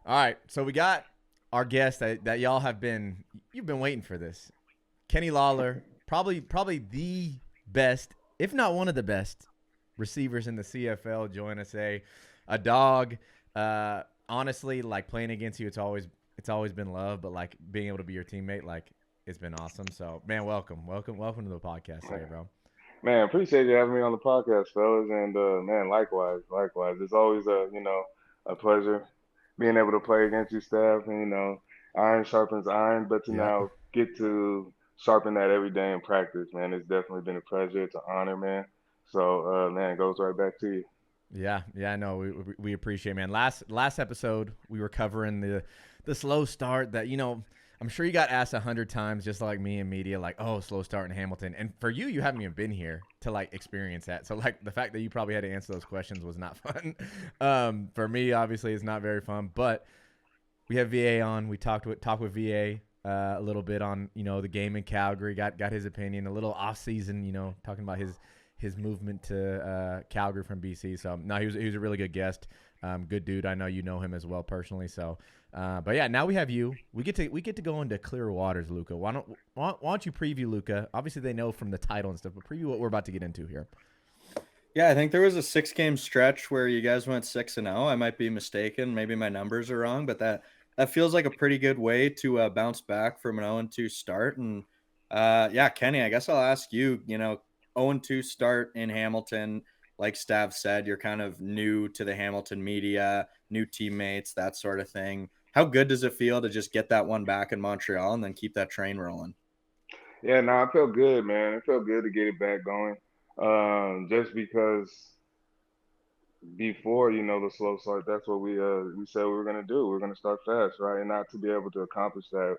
All right, so we got our guest that y'all you've been waiting for this. Kenny Lawler, probably the best, if not one of the best receivers in the CFL. Join us, a dog. Honestly, like playing against you, it's always been love, but like being able to be your teammate, like it's been awesome. So, man, welcome to the podcast today, bro. Man, appreciate you having me on the podcast, fellas. And man, likewise. It's always a pleasure being able to play against you, staff. And iron sharpens iron, but to Yep. now get to sharpen that every day in practice, man, it's definitely been a pleasure. It's an honor, man. So, man, it goes right back to you. Yeah, no, we appreciate it, man. Last episode we were covering the slow start that I'm sure you got asked 100 times, just like me in media, like, oh, slow start in Hamilton. And for you, you haven't even been here to like experience that. So like the fact that you probably had to answer those questions was not fun. For me, obviously, it's not very fun. But we have VA on. We talked with VA a little bit on the game in Calgary. Got his opinion. A little off season, talking about his movement to Calgary from BC. So no, he was a really good guest. Good dude. I know you know him as well personally. So, but yeah, now we have you. We get to go into clear waters, Luca. Why don't you preview, Luca? Obviously, they know from the title and stuff, but preview what we're about to get into here. Yeah, I think there was a 6 game stretch where you guys went 6-0. I might be mistaken. Maybe my numbers are wrong, but that feels like a pretty good way to bounce back from an 0-2 start. And yeah, Kenny, I guess I'll ask you. 0-2 start in Hamilton, like Stav said, you're kind of new to the Hamilton media, new teammates, that sort of thing. How good does it feel to just get that one back in Montreal and then keep that train rolling? Yeah, no, I felt good, man. It felt good to get it back going. Just because before the slow start, that's what we said we were gonna do. We are gonna start fast, right? And not to be able to accomplish that,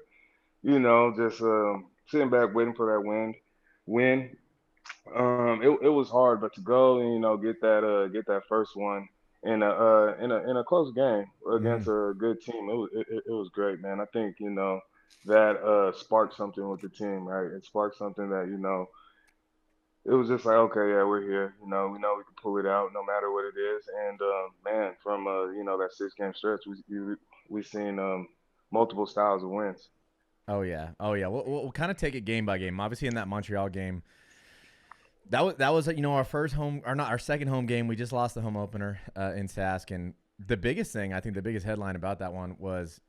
just sitting back waiting for that win. It was hard, but to go and get that first one in a close game Mm-hmm. against a good team, it was great, man. I think that sparked something with the team, right? It sparked something that it was just like, okay, yeah, we're here. We know we can pull it out no matter what it is. And man, from that 6 game stretch, we seen multiple styles of wins. Oh yeah. We'll kind of take it game by game. Obviously, in that Montreal game, that was our first home, or not our second home game. We just lost the home opener in Sask, and the biggest thing, I think, the biggest headline about that one was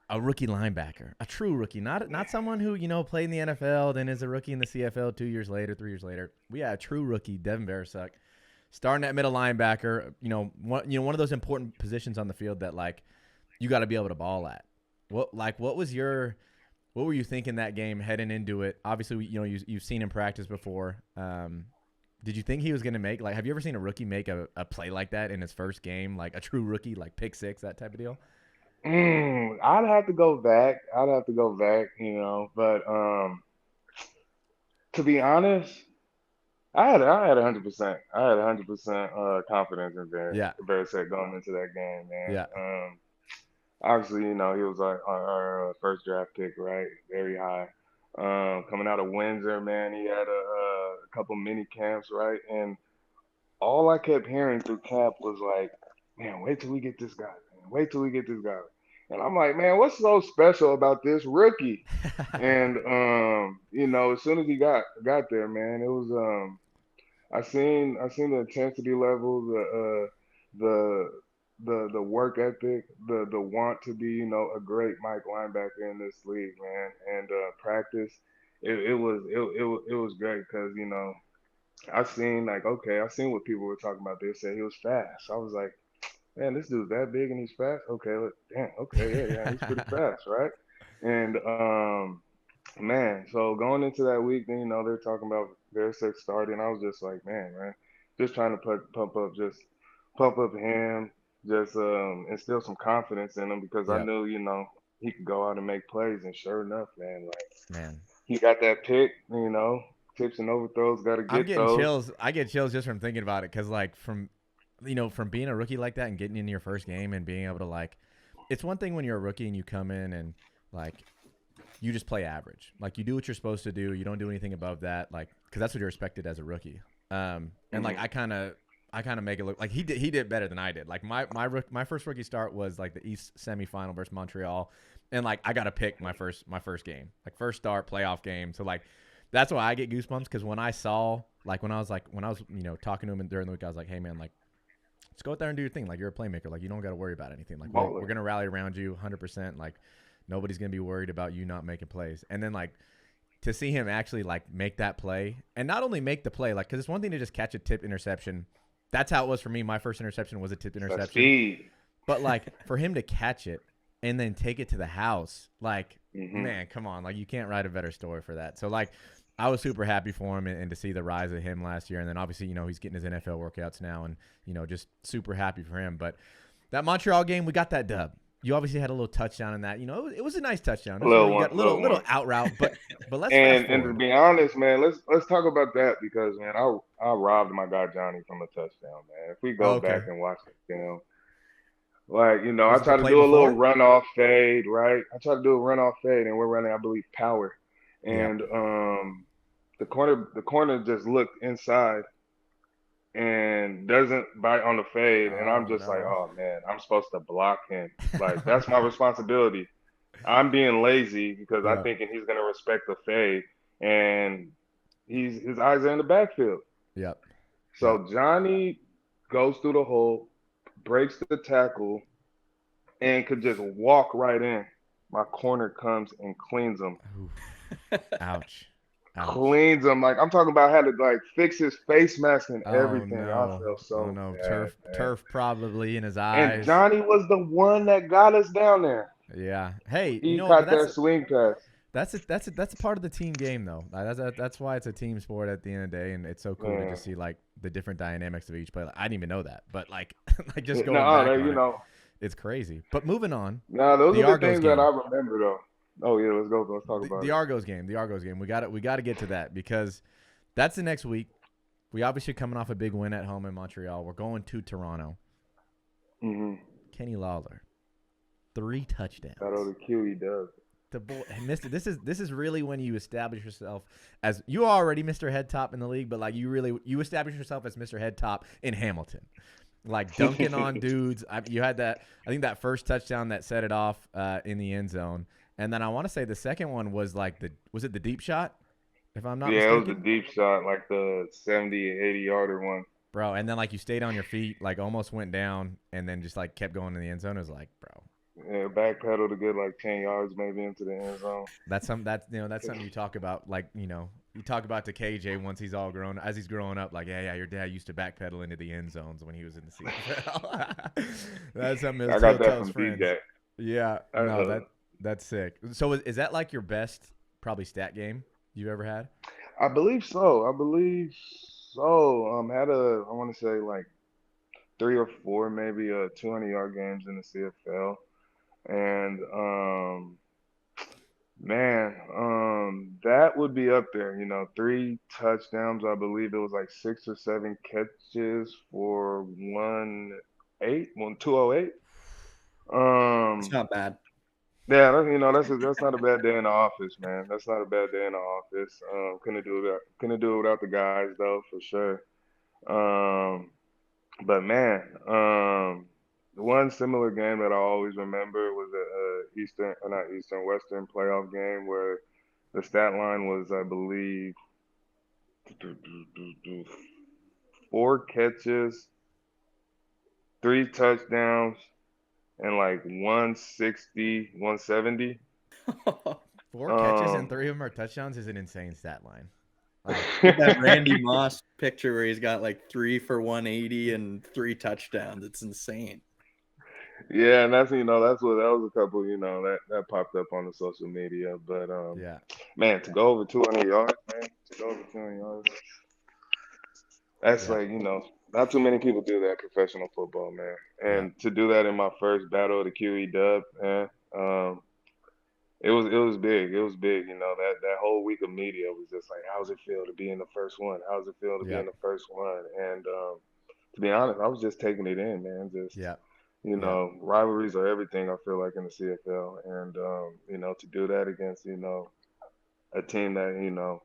a rookie linebacker, a true rookie, not someone who played in the NFL, then is a rookie in the CFL 2 years later, 3 years later. We had a true rookie, Devin Barasuk, starting at middle linebacker. One of those important positions on the field that like you got to be able to ball at. What were you thinking that game heading into it? Obviously, you've seen him practice before. Did you think he was going to make, like, have you ever seen a rookie make a play like that in his first game, like a true rookie, like pick six, that type of deal? I'd have to go back. I'd have to go back, but to be honest, I had 100%. I had 100% confidence in Yeah, Bearset going into that game, man. yeah. Obviously, he was our first draft pick, right? Very high. Coming out of Windsor, man, he had a couple mini camps, right? And all I kept hearing through camp was like, man, wait till we get this guy. Man. Wait till we get this guy. And I'm like, man, what's so special about this rookie? And as soon as he got there, man, it was I seen the intensity level, the the work ethic, the want to be, a great Mike linebacker in this league, man. And practice, it was great because I seen what people were talking about. They said he was fast. I was like, man, this dude's that big and he's fast. Okay, look, damn, okay, yeah, he's pretty fast, right? And man, so going into that week, then they're talking about their six starting. I was just like, man, just trying to pump up him, just instill some confidence in him because I Yep, knew he could go out and make plays. And sure enough, man, like man. he got that pick, tips and overthrows, got to I'm get getting those. chills. I get chills just from thinking about it because, like, from being a rookie like that and getting into your first game and being able to, like, it's one thing when you're a rookie and you come in and, like, you just play average. Like, you do what you're supposed to do. You don't do anything above that, like, because that's what you're expected as a rookie. And, like, Hmm. kind of make it look like he did better than I did. Like my first rookie start was like the East semifinal versus Montreal, and like I got to pick my first game, like first start playoff game. So like that's why I get goosebumps, because when I saw when I was talking to him during the week, I was like, hey man, like let's go out there and do your thing. Like you're a playmaker, like you don't got to worry about anything. Like we're gonna rally around you 100%. Like nobody's gonna be worried about you not making plays. And then like to see him actually like make that play, and not only make the play, like because it's one thing to just catch a tipped interception. That's how it was for me. My first interception was a tipped interception. But like for him to catch it and then take it to the house, like man, come on, like you can't write a better story for that. So like I was super happy for him, and to see the rise of him last year, and then obviously he's getting his NFL workouts now, and just super happy for him. But that Montreal game, we got that dub. You obviously had a little touchdown in that. It was a nice touchdown. A little little out route, but let's and fast forward. to be honest, man, let's talk about that, because man, I robbed my guy Johnny from a touchdown, man. If we go back and watch the film, like I tried to do a little runoff fade, right? I tried to do a runoff fade, and we're running, I believe, power, and the corner just looked inside and doesn't bite on the fade, and I'm just like, oh man, I'm supposed to block him. Like that's my responsibility. I'm being lazy because I'm thinking he's gonna respect the fade, and his eyes are in the backfield. Yep. So Johnny goes through the hole, breaks the tackle, and could just walk right in. My corner comes and cleans him. Ouch. Cleans him. Like I'm talking about, had to like fix his face mask and everything. No. I felt so bad, turf probably in his eyes. And Johnny was the one that got us down there. Yeah. Hey, he caught that swing pass. That's part of the team game though. That's why it's a team sport at the end of the day, and it's so cool to just see like the different dynamics of each play. Like, I didn't even know that, but like just going back on it's crazy. But moving on. No, those are the things that I remember though. Oh yeah, let's go. Let's talk about the Argos game. The Argos game. We got to get to that, because that's the next week. We obviously coming off a big win at home in Montreal. We're going to Toronto. Kenny Lawler, 3 touchdowns. Shout out to Q, he does. The boy, Mr. This is really when you establish yourself as, you are already Mr. Head Top in the league, but like you establish yourself as Mr. Head Top in Hamilton. Like dunking on dudes. You had that. I think that first touchdown that set it off in the end zone. And then I want to say the second one was like was it the deep shot? If I'm not mistaken? It was the deep shot, like the 70, 80-yarder one. Bro, and then like you stayed on your feet, like almost went down, and then just like kept going in the end zone. It was like, bro. Yeah, backpedal to get like 10 yards maybe into the end zone. That's something you talk about, like, you talk about to KJ once he's all grown, as he's growing up, like, yeah, your dad used to backpedal into the end zones when he was in the CFL. That's something I got that from DJ. Yeah, no, that's sick. So is that like your best probably stat game you've ever had? I believe so. Had I want to say like 3 or 4 maybe 200-yard games in the CFL, and that would be up there. 3 touchdowns. I believe it was like 6 or 7 catches for 208. It's not bad. Yeah, that's not a bad day in the office, man. That's not a bad day in the office. Couldn't do it without the guys though, for sure. But man, one similar game that I always remember was a Western playoff game where the stat line was, I believe, 4 catches, 3 touchdowns, and like 160, 170. 4 catches and 3 of them are touchdowns is an insane stat line. That Randy Moss picture where he's got like 3 for 180 and 3 touchdowns. It's insane. Yeah, and that was a couple, that popped up on the social media. But man, to go over 200 yards, that's like, not too many people do that in professional football, man. And to do that in my first battle of the QE dub, man, it was big. It was big. That whole week of media was just like, how's it feel to be in the first one? How's it feel to be in the first one? And to be honest, I was just taking it in, man. Rivalries are everything, I feel like, in the CFL. And, to do that against, a team that,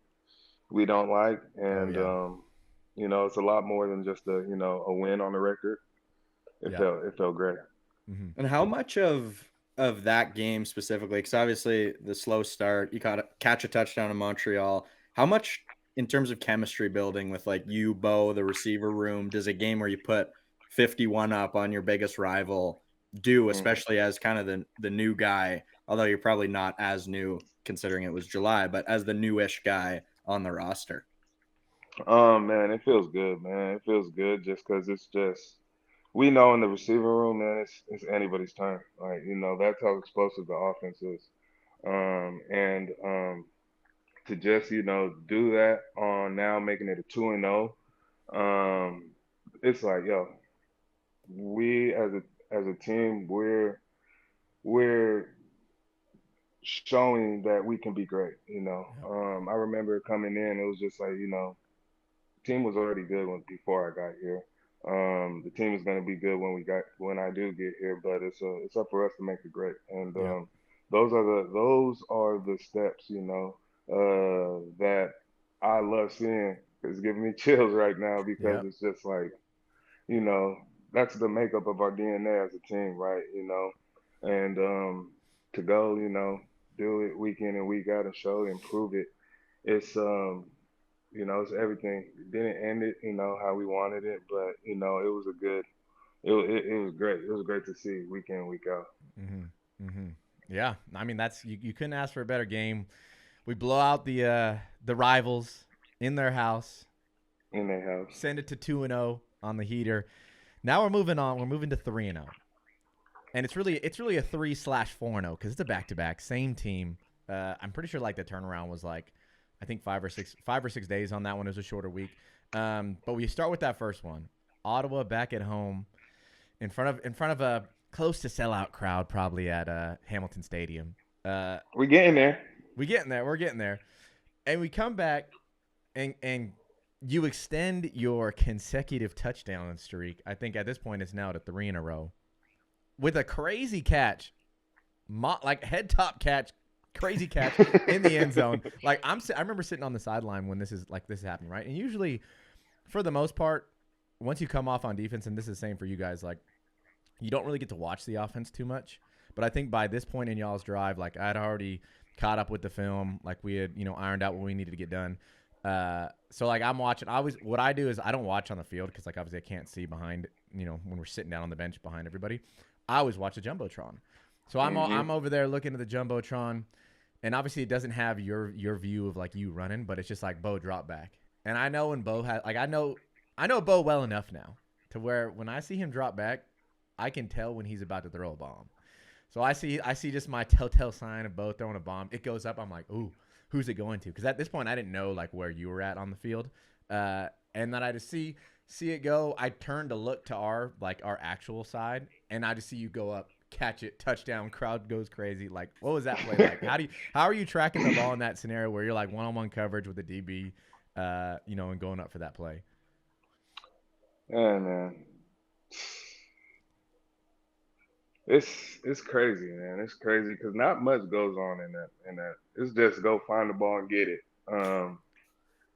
we don't like, and It's a lot more than just a win on the record. Yeah. It felt great. Mm-hmm. And how much of that game specifically, because obviously the slow start, you got to catch a touchdown in Montreal. How much in terms of chemistry building with like you, Bo, the receiver room, does a game where you put 51 up on your biggest rival do, Mm. especially as kind of the new guy, although you're probably not as new considering it was July, but as the newish guy on the roster? Man, it feels good, man. It feels good just because it's just we know in the receiver room, man, it's anybody's turn. Like that's how explosive the offense is. And to just do that on now making it a 2-0, it's like yo, we as a team, we're showing that we can be great. Yep. I remember coming in, it was just like team was already good before I got here. The team is going to be good when I do get here, but it's up for us to make it great. And Yep. those are the steps, that I love seeing. It's giving me chills right now because Yep. it's just like you know that's the makeup of our DNA as a team, right? And to go, do it week in and week out and show it and prove it. It's it's everything. It didn't end it, how we wanted it, but it was a good. It was great. It was great to see week in, week out Mm-hmm. Mm-hmm. Yeah. I mean, that's you couldn't ask for a better game. We blow out the rivals in their house, in their house. send it to 2-0 on the heater. Now we're moving on. We're moving to 3-0. And it's really a 3/4-0 because it's a back-to-back, same team. I'm pretty sure like the turnaround was like I think 5 or 6 days on that one. It was a shorter week. But we start with that first one. Ottawa back at home in front of a close to sellout crowd probably at Hamilton Stadium. Uh, We're getting there. we getting there. We're getting there. And we come back and you extend your consecutive touchdown streak. I think at this point it's now to 3 in a row with a crazy catch, like head top catch, crazy catch in the end zone. Like I remember sitting on the sideline when this is happening, right? And usually, for the most part, once you come off on defense, and this is the same for you guys, like you don't really get to watch the offense too much. But I think by this point in y'all's drive, like I'd already caught up with the film, like we had ironed out what we needed to get done. So like I'm watching. What I do is I don't watch on the field because like obviously I can't see behind. When we're sitting down on the bench behind everybody, I always watch the jumbotron. So Hmm. I'm over there looking at the jumbotron, and obviously it doesn't have your view of like you running, but it's just like Bo drop back, and I know when Bo has like I know Bo well enough now to where when I see him drop back, I can tell when he's about to throw a bomb. So I see just my telltale sign of Bo throwing a bomb. It goes up. I'm like, ooh, who's it going to? Because at this point I didn't know like where you were at on the field, and then I just see it go. I turn to look to our actual side, and I just see you go up, catch it, touchdown. Crowd goes crazy. Like, what was that play like? How are you tracking the ball in that scenario where you're like one-on-one coverage with the DB, and going up for that play? Yeah, man. It's crazy, man. It's crazy because not much goes on in that. It's just go find the ball and get it.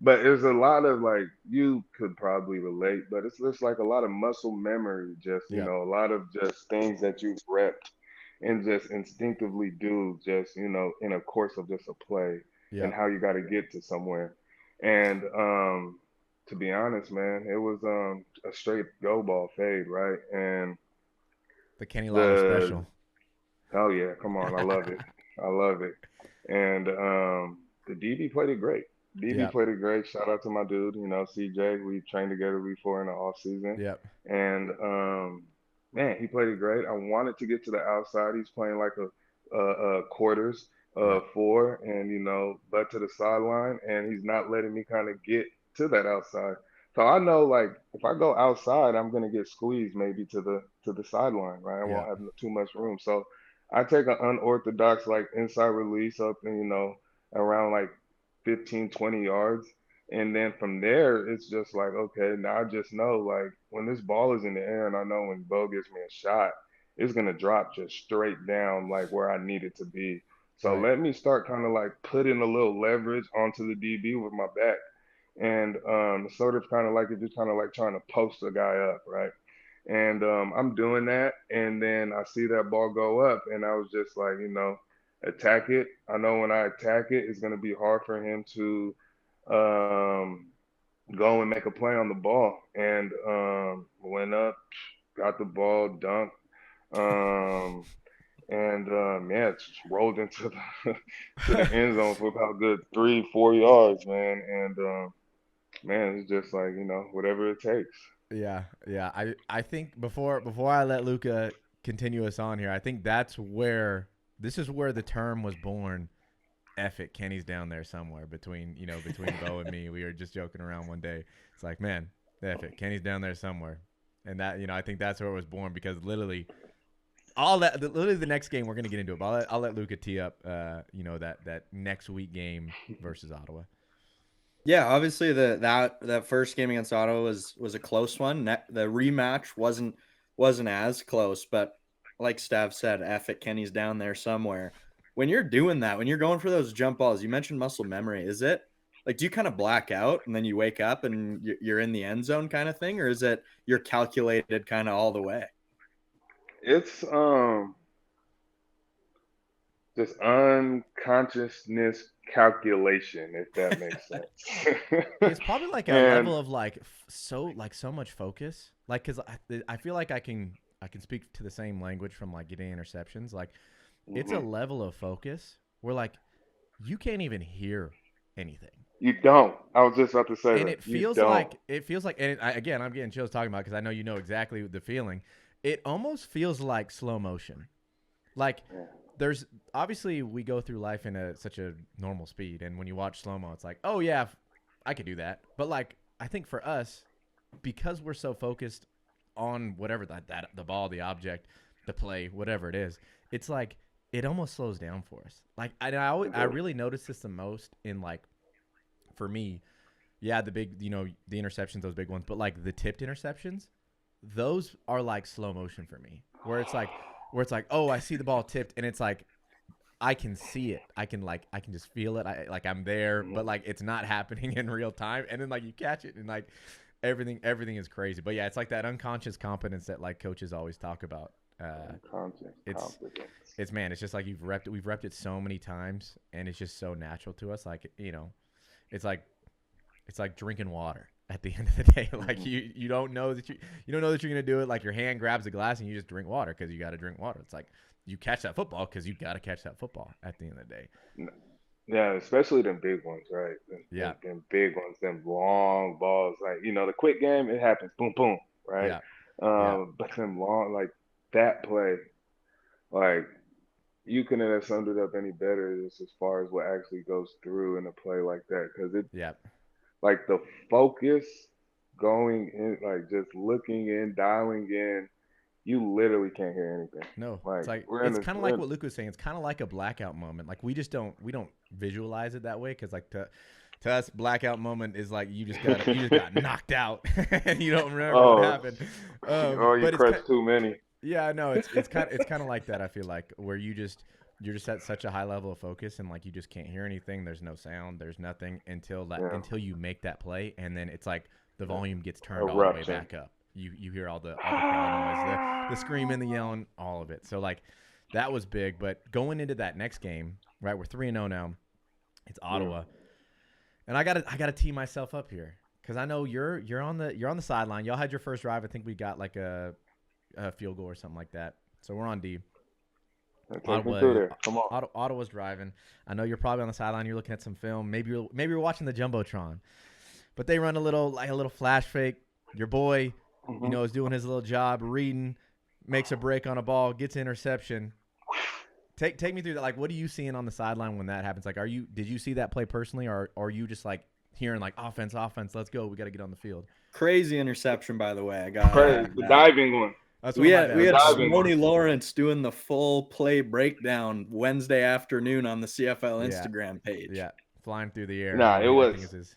But there's a lot of like you could probably relate, but it's just like a lot of muscle memory, just Yep. a lot of just things that you've repped and just instinctively do, just in a course of just a play and Yep. how you got to get to somewhere. And to be honest, man, it was a straight go ball fade, right? And The Kenny Lawler the special. oh yeah, come on, I love it, I love it. And the DB played it great. DB Yep. played it great. Shout out to my dude, CJ. We trained together before in the off season, Yep. and man, he played it great. I wanted to get to the outside. He's playing like a quarters Yep. four, and butt to the sideline, and he's not letting me kind of get to that outside. So I know like if I go outside, I'm gonna get squeezed maybe to the sideline, right? I won't Yep. have too much room. So I take an unorthodox like inside release up and around like 15, 20 yards. And then from there, it's just like, okay, now I just know like when this ball is in the air and I know when Bo gives me a shot, it's gonna drop just straight down like where I need it to be. So Right. let me start kind of like putting a little leverage onto the DB with my back. and sort of kind of like it just kind of like trying to post a guy up, right? And I'm doing that, and then I see that ball go up, and I was just like, attack it. I know when I attack it, it's going to be hard for him to um, go and make a play on the ball. And went up, got the ball, dunked, um, and yeah, it just rolled into the to the end zone for about a good 3-4 yards, man. And man, it's just like whatever it takes. Yeah, yeah. I think before I let Luca continue us on here, I think this is where the term was born. F it, Kenny's down there somewhere between Bo and me. We were just joking around one day. It's like, man, F it, Kenny's down there somewhere, and that I think that's where it was born because literally literally the next game we're gonna get into it. But I'll let Luca tee up that next week game versus Ottawa. Yeah, obviously that first game against Ottawa was a close one. The rematch wasn't as close, but like Stav said, F it, Kenny's down there somewhere. When you're doing that, when you're going for those jump balls, you mentioned muscle memory. Is it like, do you kind of black out and then you wake up and you're in the end zone kind of thing, or is it you're calculated kind of all the way? It's just unconsciousness calculation, if that makes sense. It's probably like a And level of so much focus, like because I feel like I can speak to the same language from like getting interceptions. Like it's a mhm, level of focus where like you can't even hear anything, you don't. I was just about to say and that. it You feels don't. like and again I'm getting chills talking about because I know you know exactly the feeling. It almost feels like slow motion. Like Yeah. there's obviously we go through life in such a normal speed, and when you watch slow mo, it's like, oh yeah, I could do that. But like I think for us, because we're so focused on whatever that the ball, the object, the play, whatever it is, it's like it almost slows down for us. Like I really notice this the most in like for me, yeah, the big the interceptions, those big ones, but like the tipped interceptions, those are like slow motion for me, where it's like oh I see the ball tipped and it's like I can see it. I can just feel it. I'm there, but Mhm. like it's not happening in real time. And then like you catch it and like everything is crazy. But yeah, it's like that unconscious competence that like coaches always talk about. Unconscious It's competence. it's just like we've repped it so many times and it's just so natural to us. Like, it's like drinking water at the end of the day. Like Hmm. you don't know that you don't know that you're gonna do it. Like your hand grabs the glass and you just drink water because you got to drink water. It's like you catch that football because you got to catch that football at the end of the day. Yeah, especially them big ones, right? Yeah, Them big ones, them long balls. Like, the quick game, it happens, boom, boom, right? yeah, yeah. But them long, like that play, like you couldn't have summed it up any better just as far as what actually goes through in a play like that. Because it, Yeah. like the focus going in, like just looking in, dialing in, you literally can't hear anything. No, it's Like like we're in it's this, kind of like what Luke was saying. It's kind of like a blackout moment. Like we don't visualize it that way because like to us blackout moment is like you just got knocked out and you don't remember what oh, happened. oh, you But it's crushed too many. yeah, no, it's kind of like that. I feel like where you're just at such a high level of focus and like you just can't hear anything. There's no sound. There's nothing Yeah, until you make that play, and then it's like the yeah. volume gets turned all the way Eruption. back up. You hear all the crowd noise, the screaming, the yelling, all of it. So like that was big. But going into that next game, right? We're 3-0 now. It's Yeah. Ottawa, and I gotta tee myself up here because I know you're on the sideline. Y'all had your first drive. I think we got like a field goal or something like that. So we're on D. Take me through Ottawa, there. Come on. Ottawa's driving. I know you're probably on the sideline. You're looking at some film. Maybe you're watching the jumbotron. But they run a little flash fake. Your boy, Hmm. is doing his little job, reading, makes a break on a ball, gets an interception. Take me through that. Like, what are you seeing on the sideline when that happens? Like, did you see that play personally, or are you just like hearing like offense, let's go, we got to get on the field? Crazy interception, by the way. I gotta Yeah, Crazy. add The that. diving one. that's one We of my had we The bad had plays. diving one. Simone Lawrence doing the full play breakdown Wednesday afternoon on the CFL Yeah, Instagram page. yeah, flying through the air. Nah, it I think was. it's his.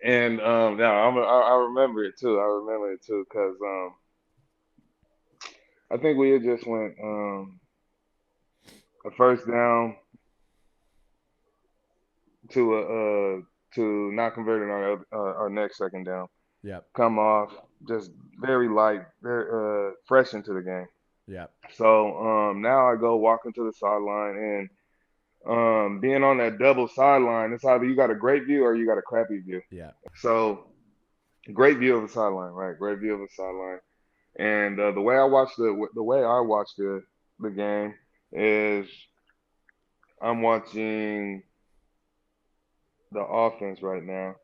And now I remember it too. I remember it too because I think we had just went a first down to to not converting on our next second down. Yep. Come off, just very light, very fresh into the game. Yep. So now I go walking to the sideline, and being on that double sideline, it's either you got a great view or you got a crappy view. Yeah. So great view of the sideline, right? Great view of the sideline. And the way I watch the game is I'm watching the offense right now,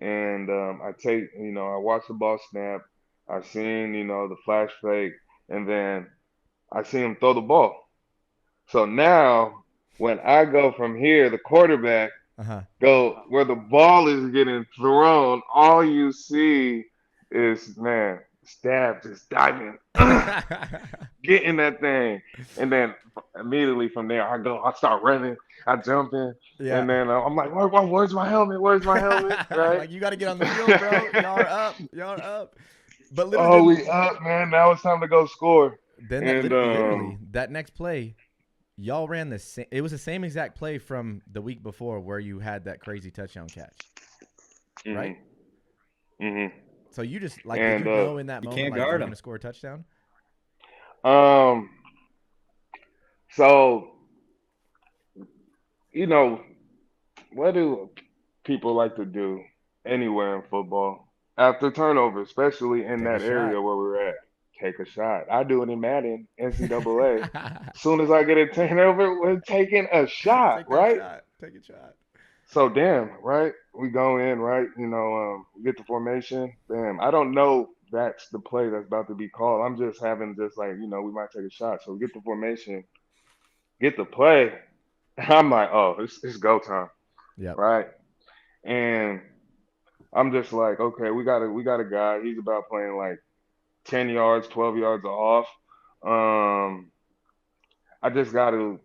and I watch the ball snap. I seen the flash fake, and then I see him throw the ball. So now when I go from here, the quarterback Uh-huh. go where the ball is getting thrown, all you see is man, Stab just diving, getting that thing, and then immediately from there I start running, I jump in, Yeah. and then I'm like, where's my helmet? Where's my helmet? Right? Like, you got to get on the field, bro. Y'all are up. Y'all are up. But Oh, literally, we up, man. Now it's time to go score. then And literally that next play, y'all ran the same. It was the same exact play from the week before where you had that crazy touchdown catch, right? Mm-hmm. So you just like, And did you know in that you moment can't like you're guard going him. to score a touchdown? So what do people like to do anywhere in football after turnover, especially in Take a that shot. area where we're at? Take a shot. I do it in Madden, NCAA. As soon as I get a turnover, we're taking a shot, Take that right? shot. Take a shot. So damn, right? We go in, right? We get the formation. Damn, I don't know that's the play that's about to be called. I'm just having just like, we might take a shot. So we get the formation, get the play. I'm like, oh, it's go time, Yep. right? And I'm just like, okay, we got a guy. He's about playing like 10 yards, 12 yards off. Um, I just I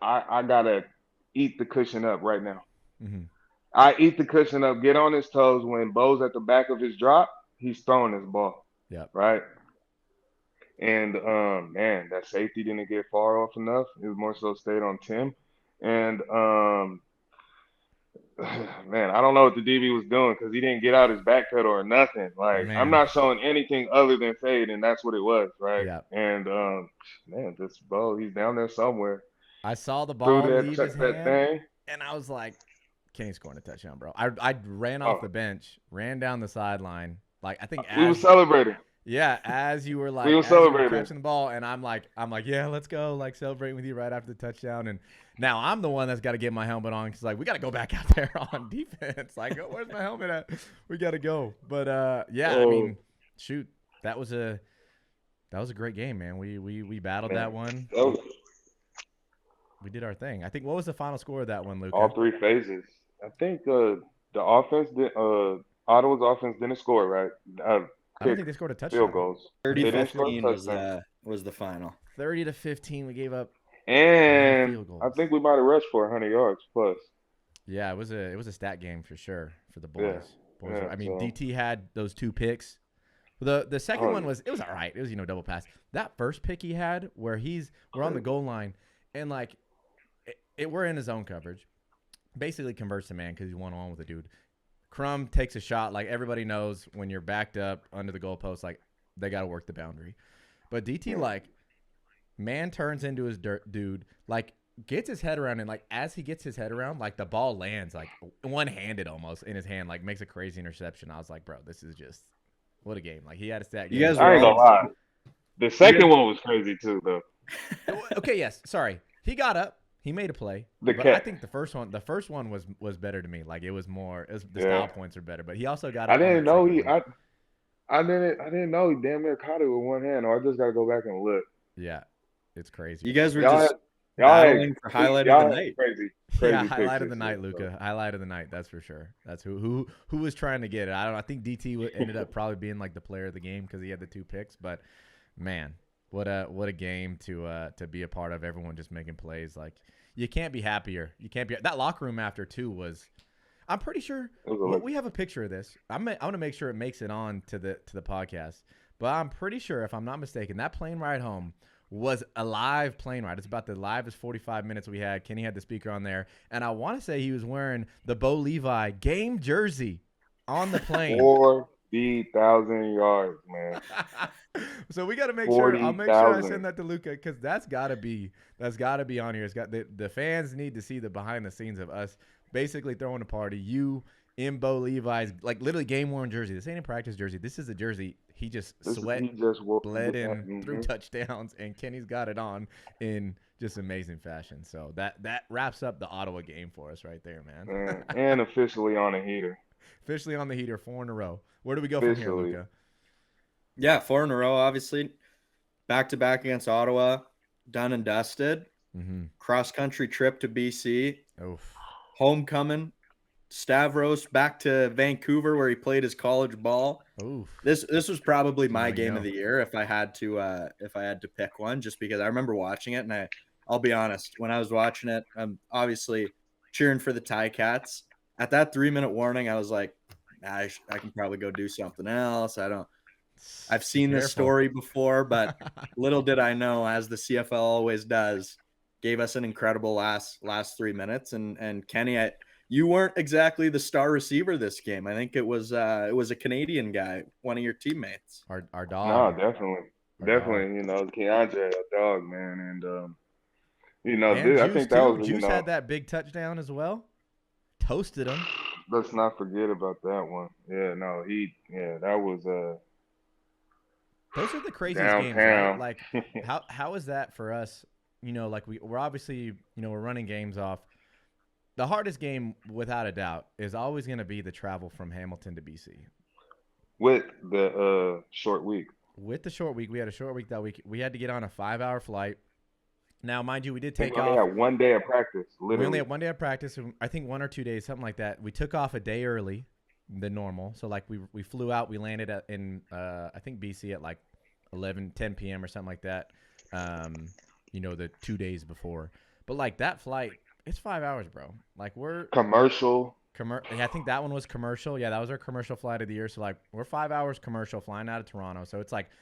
gotta eat the cushion up right now. Mm-hmm. I eat the cushion up, get on his toes. When Bo's at the back of his drop, he's throwing his ball, Yep. right? And man, that safety didn't get far off enough. It was more so stayed on Tim. And man, I don't know what the DB was doing because he didn't get out his back pedal or nothing. Like I'm Man. not showing anything other than fade, and that's what it was, right? Yep. And man, this Bo, he's down there somewhere. I saw the Threw ball that leave his check that hand, thing. and I was like, Kenny's scoring a touchdown, bro. I ran off Oh, the bench, ran down the sideline. Like, I think we were as celebrating. as you were We were as you were celebrating. catching the ball, and I'm like, yeah, let's go, like celebrating with you right after the touchdown. And now I'm the one that's got to get my helmet on because like we got to go back out there on defense. Like, oh, where's my helmet at? We got to go. But yeah, I Oh, mean, shoot, that was a great game, man. We battled that man, one. that was We did our thing. I think what was the final score of that one, all Luca? three phases. I think the offense did. Ottawa's offense didn't score right. I don't Kick think they scored a field touchdown. goals. They They both didn't score a 30-15 touchdown. was the final. 30-15. We gave up a lot of And field I goals. think we might have rushed for 100 yards plus. Yeah, it was a stat game for sure for the Yeah, boys. yeah. I mean, So, DT had those 2 picks. The second oh, one was all right. It was double pass. That first pick he had where we're on the goal line and like we're in his zone coverage. Basically converts the man because he's 1-on-1 with a dude. Crum takes a shot. Like everybody knows when you're backed up under the goalpost, like they got to work the boundary. But DT like man turns into his dude, like gets his head around, and like as he gets his head around, like the ball lands like one-handed almost in his hand, like makes a crazy interception. I was like, bro, this is just what a game. Like he had a stat game. You guys I were ain't gonna all lie. The second one was crazy too, though. Okay, yes, sorry. He got up. He made a play. The But I cat. think the first one was better to me. Like it was the Yeah. style points are better. But he also got I up on didn't that know second he. one. I didn't know he damn near caught it with one hand. Or I just gotta go back and look. Yeah, it's crazy. You guys were Y'all just had, y'all had, battling for highlight y'all of the had night. crazy Yeah, picks highlight of the this night, year, so. Luca. Highlight of the night. That's for sure. That's who was trying to get it. I don't know. I think DT ended up probably being like the player of the game because he had the 2 picks. But man, what a game to be a part of. Everyone just making plays. Like you can't be happier. You can't be that locker room after 2 was. I'm pretty sure It was we have a picture of this. I want to make sure it makes it on to the podcast. But I'm pretty sure, if I'm not mistaken, that plane ride home was a live plane ride. It's about the livest 45 minutes we had. Kenny had the speaker on there, and I want to say he was wearing the Bo Levi game jersey on the plane. 40,000 yards, man. So we got to make sure. I'll make sure I send that to Luca because that's got to be on here. It's got the fans need to see the behind the scenes of us basically throwing a party. You in Bo Levi's like literally game worn jersey. This ain't a practice jersey. This is a jersey. He just bled in through touchdowns, and Kenny's got it on in just amazing fashion. So that wraps up the Ottawa game for us right there, man. And officially on a heater. Officially on the heater, 4 in a row. Where do we go from here, Luca? Yeah, 4 in a row, obviously. Back-to-back against Ottawa. Done and dusted. Mm-hmm. Cross-country trip to BC. Oof. Homecoming. Stavros back to Vancouver where he played his college ball. Oof. This was probably my game of the year if I had to pick one, just because I remember watching it, and I'll be honest, when I was watching it, I'm obviously cheering for the Ticats. At that 3-minute warning, I was like, I can probably go do something else. I've seen this story before, but little did I know, as the CFL always does, gave us an incredible last 3 minutes. And Kenny, you weren't exactly the star receiver this game. I think it was a Canadian guy, one of your teammates. Our dog. No, definitely. You know, Keandre, a dog, man, and you know, I think that was Juice had that big touchdown as well. Toasted him. Let's not forget about that one. Yeah, no, that was those are the craziest downtown games, right? Like how is that for us? You know, like we're obviously, you know, we're running games off. The hardest game, without a doubt, is always going to be the travel from Hamilton to BC. With the short week. With the short week, we had a short week that week. We had to get on a 5-hour flight. Now, mind you, we did take off. We only had 1 day of practice, literally. We only had 1 day of practice. I think 1 or 2 days, something like that. We took off a day early than normal. So, like, we flew out. We landed in, I think, BC at, like, 10 p.m. or something like that, you know, the 2 days before. But, like, that flight, it's 5 hours, bro. Like, we're – Commercial. I think that one was commercial. Yeah, that was our commercial flight of the year. So, like, we're 5 hours commercial flying out of Toronto. So, it's like –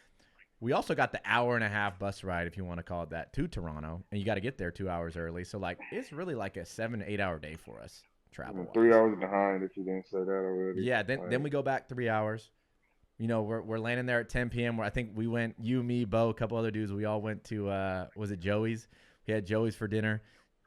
we also got the 1.5-hour bus ride, if you want to call it that, to Toronto, and you got to get there 2 hours early. So, like, it's really like a 7 to 8 hour day for us travel. 3 hours behind, if you didn't say that already. Yeah, then we go back 3 hours. You know, we're landing there at 10 p.m. Where I think we went, you, me, Bo, a couple other dudes. We all went to was it Joey's? We had Joey's for dinner.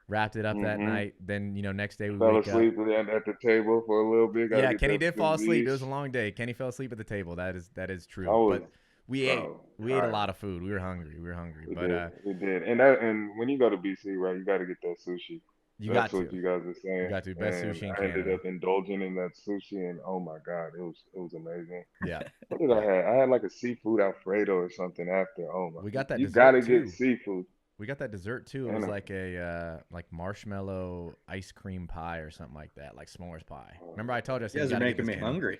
Wrapped it up that night. Then, you know, next day we fell wake asleep at the table for a little bit. Yeah, Kenny did fall asleep. It was a long day. Kenny fell asleep at the table. That is true. But we ate a lot of food. We were hungry. We did. And when you go to BC, right, you got to get that sushi. That's what you guys are saying. You got to. Best sushi in Canada. I ended up indulging in that sushi, and oh my God, it was amazing. Yeah. What did I have? I had like a seafood Alfredo or something after. Oh my. We got that. You got to get seafood. We got that dessert too. It was like a like marshmallow ice cream pie or something like that, like s'mores pie. Remember I told you? You guys are making me hungry.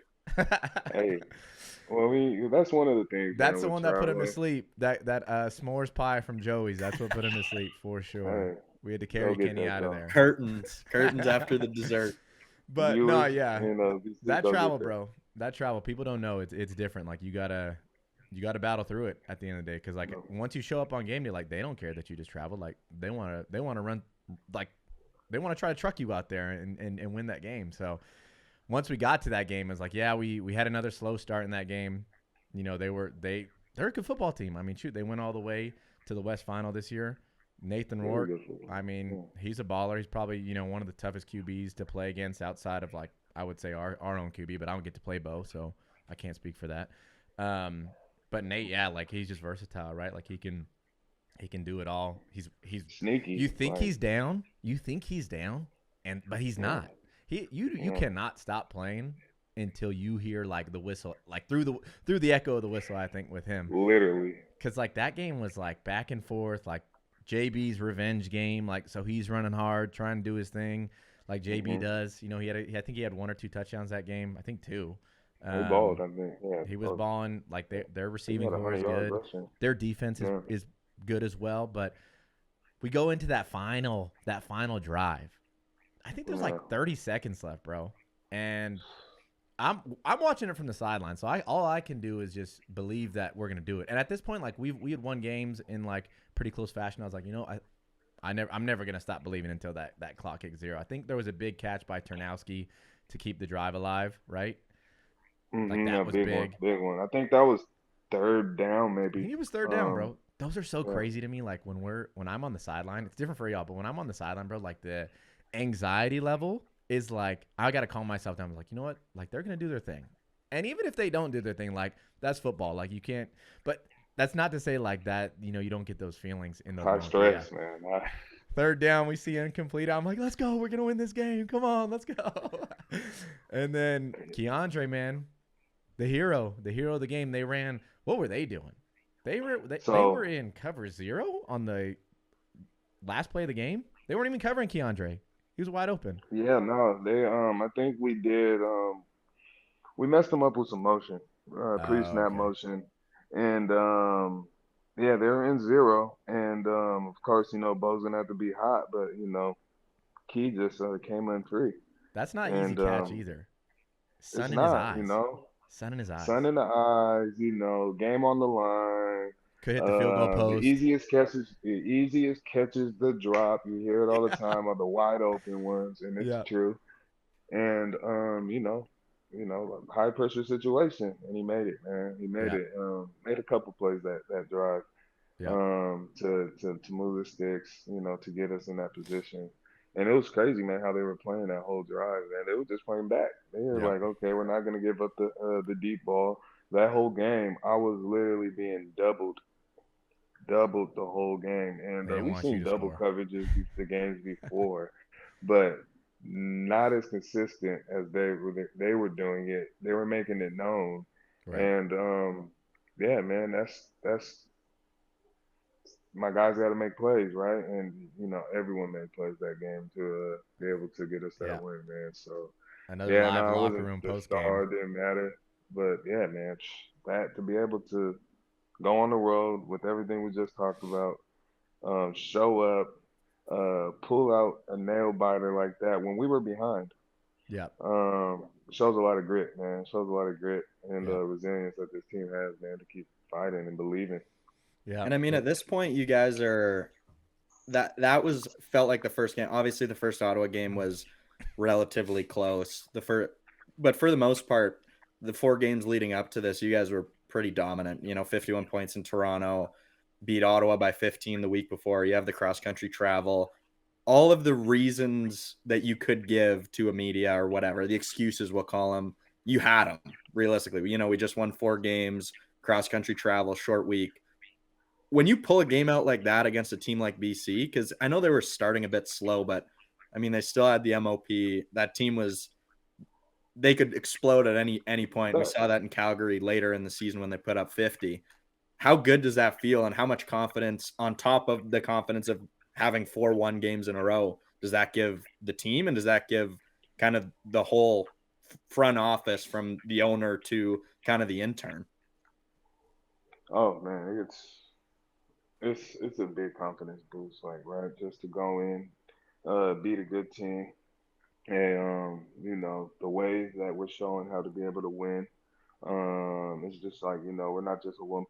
Hey, well, that's one of the things. That's the one that put him to sleep. That s'mores pie from Joey's. That's what put him to sleep for sure. Hey, we had to carry Kenny out of there. Curtains after the dessert. But no, yeah, that travel, bro. That travel, people don't know it's different. Like you gotta battle through it at the end of the day, because like once you show up on game day, like they don't care that you just traveled. Like they want to run, like they want to try to truck you out there and win that game. So once we got to that game, it's like, yeah, we had another slow start in that game. You know, they're a good football team. I mean, shoot, they went all the way to the West Final this year. Nathan Rourke, I mean, he's a baller. He's probably, you know, one of the toughest QBs to play against outside of, like, I would say our own QB, but I don't get to play Bo, so I can't speak for that. But Nate, yeah, like he's just versatile, right? Like he can do it all. He's sneaky. You think he's down, but he's not. You cannot stop playing until you hear like the whistle, like through the echo of the whistle. I think with him, literally, because like that game was like back and forth, like JB's revenge game. Like so, he's running hard, trying to do his thing, like JB does. You know, I think he had 1 or 2 touchdowns that game. I think 2. He balled, I think. Yeah, he was balling. Like their receiving core is good. Their defense is good as well. But we go into that final drive. I think there's like 30 seconds left, bro. And I'm watching it from the sideline, so all I can do is just believe that we're gonna do it. And at this point, like we had won games in like pretty close fashion. I was like, I'm never gonna stop believing until that clock hits zero. I think there was a big catch by Turnowski to keep the drive alive, right? Like Mm-hmm, that a was big one, big. big one. I think that was third down, I maybe. think it was third down, Um, bro. Those are so yeah. crazy to me. Like when I'm on the sideline, it's different for y'all, but when I'm on the sideline, bro, like the anxiety level is like I gotta calm myself down. I'm like, you know what? Like they're gonna do their thing, and even if they don't do their thing, like that's football. Like you can't. But that's not to say like that. You don't get those feelings in those High moments. But yeah, stress, man. third down, we see incomplete. I'm like, let's go. We're gonna win this game. Come on, let's go. And then Keandre, man, the hero of the game. They ran. What were they doing? They were So in cover zero on the last play of the game. They weren't even covering Keandre. He was wide open. yeah, no, they I think we did we messed them up with some motion, Oh, pre-snap okay. motion, and yeah, they were in zero, and of course, Bo's gonna have to be hot, but Key just came in free, That's not easy and catch either. it's Sun in his not, eyes. Sun in his sun eyes. in the eyes, game on the line. Could hit the field goal post. The easiest catches the drop. You hear it all the time are the wide open ones, and it's Yeah. true. And high pressure situation, and he made it, man. He made Yeah. it. Made a couple plays that drive Yeah. to move the sticks, to get us in that position. And it was crazy, man, how they were playing that whole drive, man. They were just playing back. They were Yeah. like, okay, we're not gonna give up the deep ball. That whole game, I was literally being doubled the whole game. And They didn't we've want you seen to double score. coverages the games before, but not as consistent as they were doing it. They were making it known, Right. and yeah, man, that's my guys got to make plays, right? And everyone made plays that game to be able to get us that Yeah. win, man. So Another yeah, live no, it locker wasn't room the post game. star, it didn't matter, but yeah, man, that to be able to go on the road with everything we just talked about, show up, pull out a nail biter like that when we were behind. Yeah. Shows a lot of grit, man. Shows a lot of grit and Yeah. resilience that this team has, man, to keep fighting and believing. Yeah. And I mean, at this point, you guys are that was felt like the first game. Obviously, the first Ottawa game was relatively close. But for the most part, the 4 games leading up to this, you guys were pretty dominant. 51 points in Toronto, beat Ottawa by 15 the week before. You have the cross country travel. All of the reasons that you could give to a media or whatever, the excuses we'll call them, you had them realistically. We just won 4 games, cross country travel, short week. When you pull a game out like that against a team like BC, because I know they were starting a bit slow, but I mean, they still had the MOP. That team they could explode at any point. We But saw that in Calgary later in the season when they put up 50. How good does that feel, and how much confidence on top of the confidence of having 4-1 games in a row does that give the team, and does that give kind of the whole front office from the owner to kind of the intern? oh man, it's a big confidence boost, like right, just to go in, beat a good team, and the way that we're showing how to be able to win. It's just like we're not just what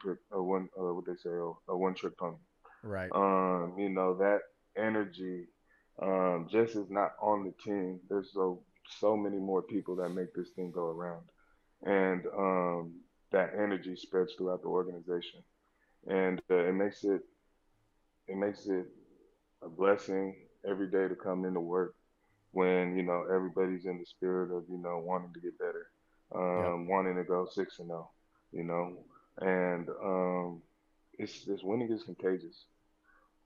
they say a one trick pony. Right. That energy just is not on the team. There's so many more people that make this thing go around, and that energy spreads throughout the organization, and it makes it a blessing every day to come into work when everybody's in the spirit of wanting to get better, Yep. wanting to go 6-0, you know, and it's this winning is contagious.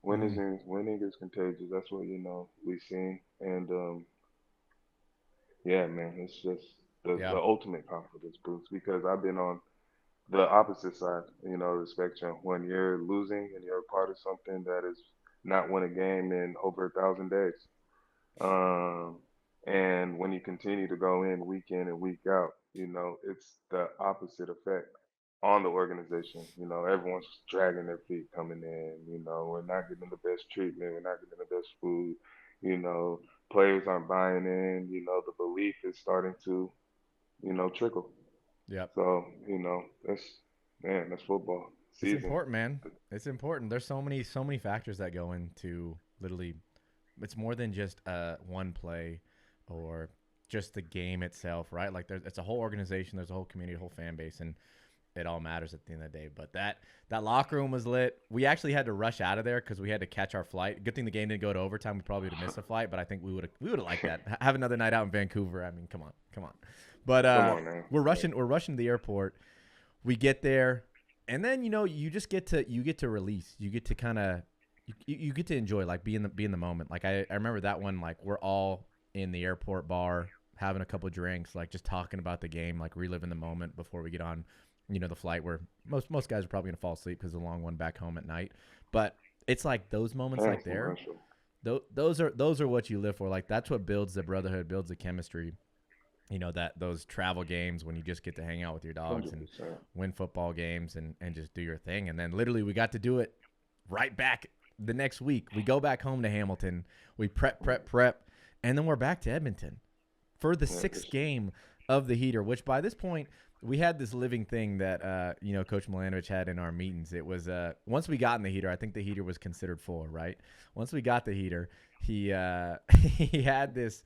Mm-hmm. Winning is contagious. That's what we've seen, and yeah, man, it's just the Yeah. ultimate confidence boost because I've been on the opposite side, of the spectrum. When you're losing and you're a part of something that is not win a game in over 1,000 days, um, and when you continue to go in and week out, it's the opposite effect on the organization. Everyone's dragging their feet coming in. We're not getting the best treatment. We're not getting the best food. You know, players aren't buying in. The belief is starting to. trickle. Yep. So, that's football It's season. important, man. It's important. There's so many factors that go into literally. It's more than just one play or just the game itself, right? Like it's a whole organization, there's a whole community, a whole fan base, and it all matters at the end of the day. But that locker room was lit. We actually had to rush out of there because we had to catch our flight. Good thing the game didn't go to overtime. We probably would have missed a flight, but I think we would have liked that. Have another night out in Vancouver. I mean, come on. But Come on now. we're rushing to the airport. We get there, and then you just get to release. You get to kind of you get to enjoy, like, be in the moment. Like I remember that one, like we're all in the airport bar having a couple drinks, like just talking about the game, like reliving the moment before we get on the flight, where most guys are probably gonna fall asleep because of the long one back home at night. But it's like those moments, like there, those are what you live for. Like that's what builds the brotherhood, builds the chemistry. That those travel games when you just get to hang out with your dogs 100%. and win football games and just do your thing. And then literally we got to do it right back the next week. We go back home to Hamilton. We prep, and then we're back to Edmonton for the sixth game of the heater, which by this point we had this living thing that Coach Milanovich had in our meetings. It was once we got in the heater, I think the heater was considered full, right? Once we got the heater, he he had this,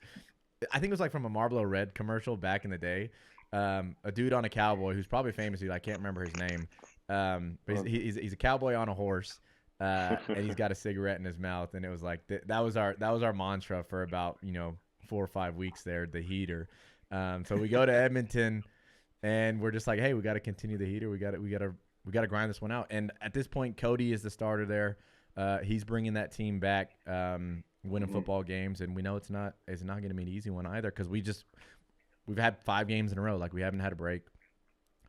I think it was like from a Marlboro Red commercial back in the day. A dude on a cowboy who's probably famous dude. I can't remember his name. But he's a cowboy on a horse, and he's got a cigarette in his mouth. And it was like that was our mantra for about 4 or 5 weeks there. The heater. So we go to Edmonton, and we're just like, hey, we got to continue the heater. We got to grind this one out. And at this point, Cody is the starter there. He's bringing that team back. Winning football games, and we know it's not going to be an easy one either because we've had 5 games in a row, like we haven't had a break.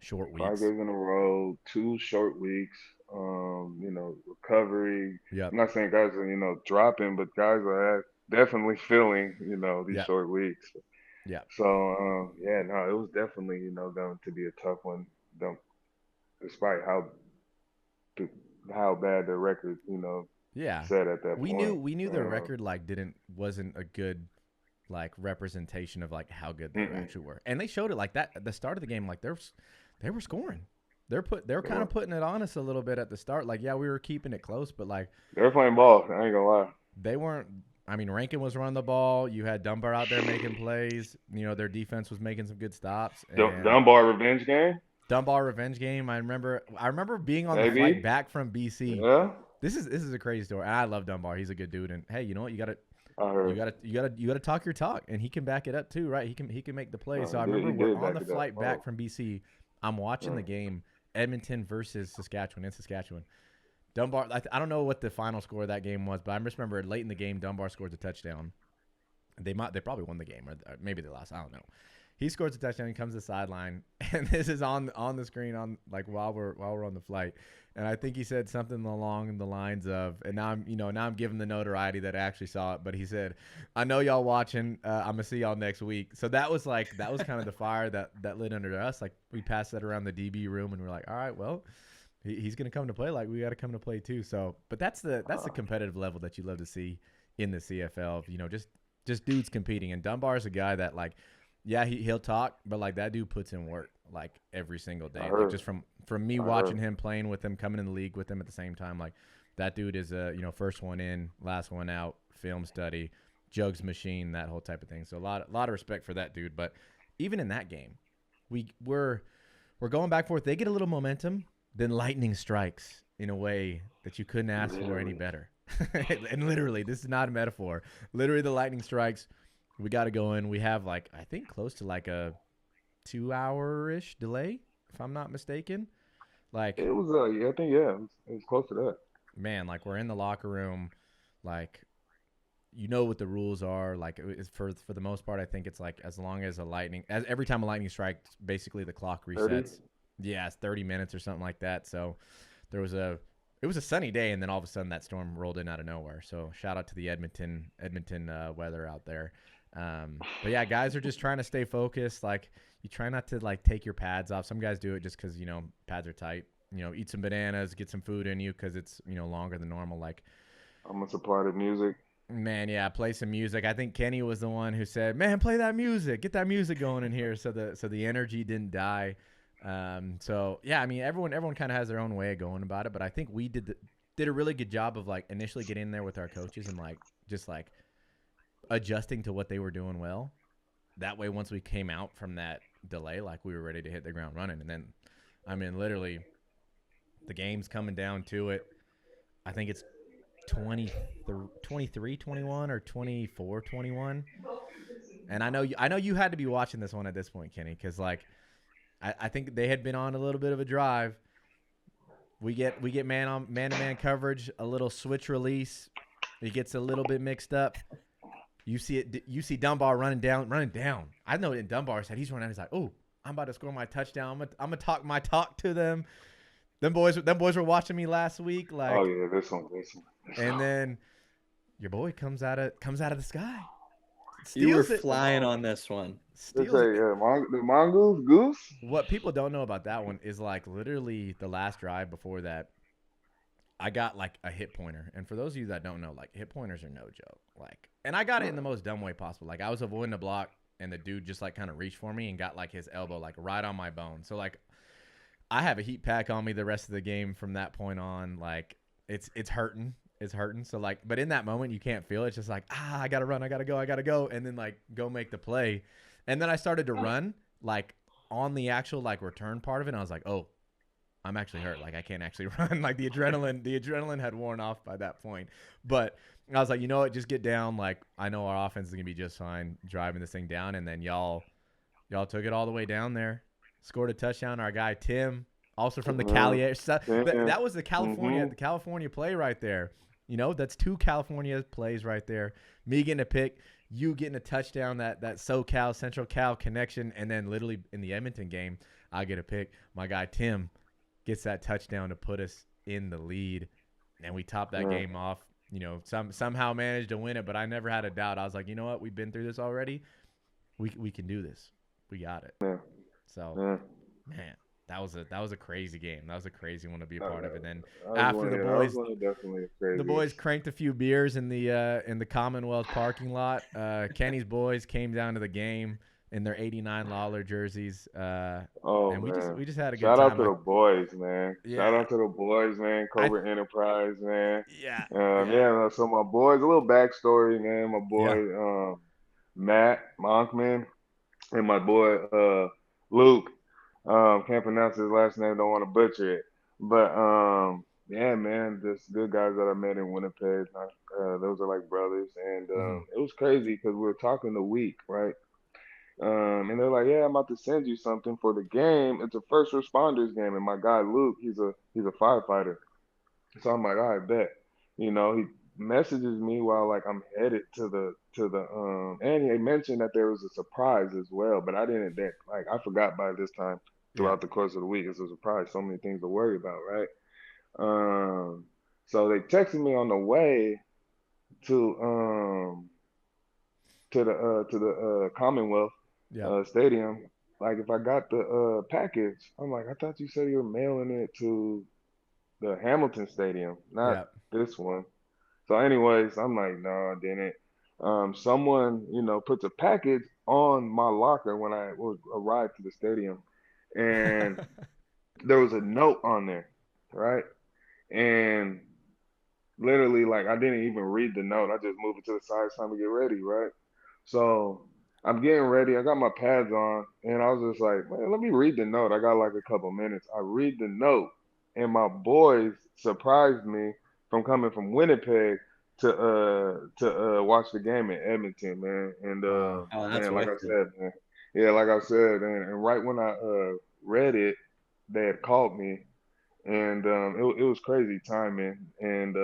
Short weeks. 5 games in a row, 2 short weeks. Recovery. Yep. I'm not saying guys are dropping, but guys are definitely feeling these Yep. short weeks. Yeah. So no, it was definitely going to be a tough one, despite how bad the record Yeah. set at that We point. knew the record wasn't a good like representation of like how good they actually were. And they showed it like that at the start of the game, like they were scoring. They were kind of putting it on us a little bit at the start. Like, yeah, we were keeping it close, but like They were playing ball. I ain't gonna lie. they weren't. I mean, Rankin was running the ball. You had Dunbar out there making plays. Their defense was making some good stops. And Dunbar revenge game. Dunbar revenge game. I remember being on the Maybe. flight back from BC. Yeah. This is a crazy story. And I love Dunbar. He's a good dude. And hey, you know what? I heard. You gotta talk your talk, and he can back it up too, right? He can make the play. No, So I he remember did we're on back the it up. flight Oh. back from BC. I'm watching the game, Edmonton versus Saskatchewan in Saskatchewan. Dunbar. I don't know what the final score of that game was, but I just remember late in the game, Dunbar scores a touchdown. They probably won the game, or maybe they lost. I don't know. He scores a touchdown. He comes to the sideline, and this is on the screen on like while we're on the flight. And I think he said something along the lines of, and now I'm giving the notoriety that I actually saw it. But he said, "I know y'all watching. I'm gonna see y'all next week." So that was kind of the fire that lit under us. Like we passed that around the DB room, and we're like, "All right, well, he's gonna come to play. Like we got to come to play too." So, but that's the competitive level that you love to see in the CFL. Just dudes competing. And Dunbar's a guy that like. Yeah, he'll talk, but like that dude puts in work like every single day. Like just from me watching him, playing with him, coming in the league with him at the same time, like that dude is first one in, last one out, film study, jugs machine, that whole type of thing. So a lot of respect for that dude. But even in that game, we're going back and forth. They get a little momentum, then lightning strikes in a way that you couldn't ask for any better. And literally, this is not a metaphor. Literally, the lightning strikes. We got to go in. We have I think close to like a 2-hour-ish delay, if I'm not mistaken. Like it was I think it was close to that. Man, like we're in the locker room, like what the rules are. Like it's for the most part, I think it's like as long as every time a lightning strikes, basically the clock resets. 30? Yeah, it's 30 minutes or something like that. So it was a sunny day, and then all of a sudden that storm rolled in out of nowhere. So shout out to the Edmonton weather out there. But yeah, guys are just trying to stay focused. Like you try not to like take your pads off. Some guys do it just because pads are tight. Eat some bananas, get some food in you because it's longer than normal. Like I'm gonna supply the music. Man, yeah, play some music. I think Kenny was the one who said, "Man, play that music. Get that music going in here," so the energy didn't die. So yeah, I mean, everyone kind of has their own way of going about it, but I think we did a really good job of like initially getting there with our coaches and like just like adjusting to what they were doing well. That way, once we came out from that delay, like we were ready to hit the ground running. And then, I mean, literally, the game's coming down to it. I think it's 23-21 or 24-21. And I know you had to be watching this one at this point, Kenny, because like I think they had been on a little bit of a drive. We get man to man coverage, a little switch release. It gets a little bit mixed up. You see it. You see Dunbar running down. I know in Dunbar's head, he's running. He's like, "Oh, I'm about to score my touchdown. I'm gonna talk my talk to them." Them boys were watching me last week. Like, Oh yeah, this one. And then your boy comes out of the sky. You were Steals it. flying on this one. They Steals say, it. the mongoose goose. What people don't know about that one is like literally the last drive before that, I got like a hit pointer. And for those of you that don't know, like hit pointers are no joke. Like, and I got it in the most dumb way possible. Like I was avoiding the block and the dude just like kind of reached for me and got like his elbow like right on my bone. So like I have a heat pack on me the rest of the game from that point on. Like it's hurting. It's hurting. So like, but in that moment you can't feel it. It's just like, I gotta run, I gotta go. And then like go make the play. And then I started to run like on the actual like return part of it. And I was like, oh, I'm actually hurt. Like I can't actually run. Like the adrenaline had worn off by that point. But I was like, you know what? Just get down. Like I know our offense is gonna be just fine driving this thing down. And then y'all took it all the way down there, scored a touchdown. Our guy Tim, also from the Cali area. That was the California play right there. You know, that's 2 California plays right there. Me getting a pick, you getting a touchdown, that SoCal, Central Cal connection, and then literally in the Edmonton game, I get a pick. My guy Tim gets that touchdown to put us in the lead, and we top that game off. You know, somehow managed to win it, but I never had a doubt. I was like, you know what? We've been through this already. We can do this. We got it. Yeah. So, man. That was a crazy game. That was a crazy one to be a part of. And then after the boys cranked a few beers in the Commonwealth parking lot. Kenny's boys came down to the game in their '89 Lawler jerseys. And we just had a good time. Shout out to the boys, man. Yeah. Shout out to the boys, man. Cobra Enterprise, man. Yeah. Yeah. So my boys, a little backstory, man. My boy Matt Monkman and my boy Luke. Can't pronounce his last name, don't want to butcher it. But yeah, man, just good guys that I met in Winnipeg. Those are like brothers. And it was crazy because we were talking the week, right? And they're like, yeah, I'm about to send you something for the game. It's a first responders game. And my guy Luke, he's a firefighter. So I'm like, all right, bet. You know, he messages me while like I'm headed to the and he mentioned that there was a surprise as well, but I didn't like I forgot by this time throughout the course of the week. It's a surprise, so many things to worry about, right? So they texted me on the way to the Commonwealth Stadium, like if I got the package. I'm like, I thought you said you were mailing it to the Hamilton Stadium, not this one. So anyways, I'm like, no, I didn't. Someone, you know, puts a package on my locker when I arrived to the stadium, and there was a note on there, right? And literally, like, I didn't even read the note. I just moved it to the side. It's time to get ready, right? So I'm getting ready. I got my pads on, and I was just like, man, let me read the note. I got like a couple minutes. I read the note, and my boys surprised me from coming from Winnipeg to watch the game in Edmonton, man. And man, like I said, man, yeah, like I said, and right when I read it, they had called me, and it was crazy timing, and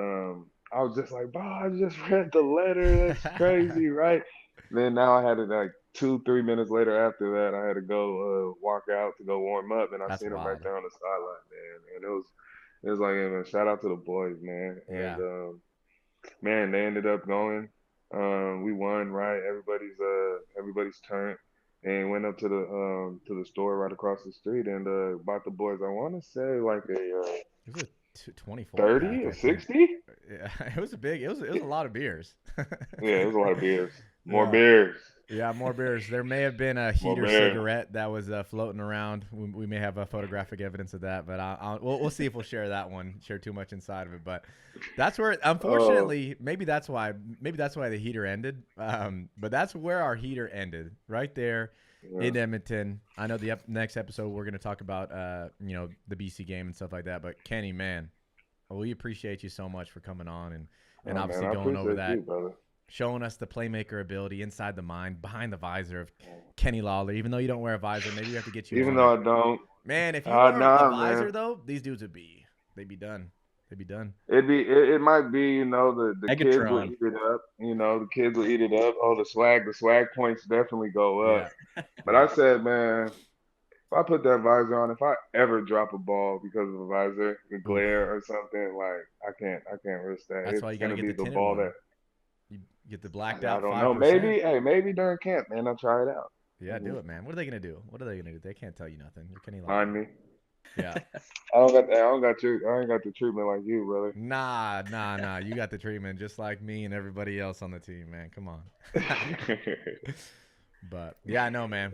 I was just like, "Bah, I just read the letter. That's crazy, right?" Then now I had to like 2-3 minutes later after that, I had to go walk out to go warm up, and I seen him right there on the sideline, man. And it was like, hey, man, shout out to the boys, man. Yeah. And man, they ended up going. We won, right? Everybody's turn, and went up to the store right across the street and bought the boys. I want to say like a it was a 24 30 or 60. Yeah, it was a lot of beers. Yeah, it was a lot of beers. More Yeah. beers. Yeah, more beers. There may have been a More heater beers. cigarette that was floating around. We may have photographic evidence of that, but we'll see if we'll share that one. Share too much inside of it, but that's where, unfortunately, maybe that's why the heater ended. But that's where our heater ended, right there in Edmonton. I know the next episode we're going to talk about the BC game and stuff like that. But Kenny, man, we appreciate you so much for coming on and obviously going over that. You, brother. Showing us the playmaker ability inside the mind, behind the visor of Kenny Lawler. Even though you don't wear a visor, maybe we have to get you. Even though I don't, man, if you wore a visor man. though, these dudes they'd be done. They'd be done. It might be, the kids will eat it up. The kids will eat it up. Oh, the swag points definitely go up. Yeah. But I said, man, if I put that visor on, if I ever drop a ball because of a visor, the glare or something, like I can't risk that. That's why you gotta get the tinted ball one. that. You get the blacked out. I don't 5%. know. Maybe during camp, man, I'll try it out. Yeah, do it, man. What are they gonna do? They can't tell you nothing. You're Kenny Lawler. Find me. Yeah. I ain't got the treatment like you, brother. Nah. You got the treatment just like me and everybody else on the team, man. Come on. But yeah, I know, man.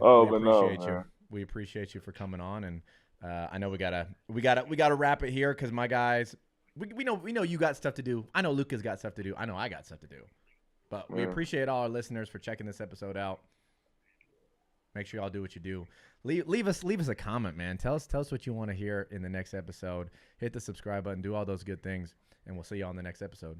We appreciate you for coming on, and I know we gotta wrap it here because my guys, we know you got stuff to do. I know Luca's got stuff to do. I know I got stuff to do. But we appreciate all our listeners for checking this episode out. Make sure y'all do what you do. Leave us a comment, man. Tell us what you want to hear in the next episode. Hit the subscribe button. Do all those good things, and we'll see you on the next episode.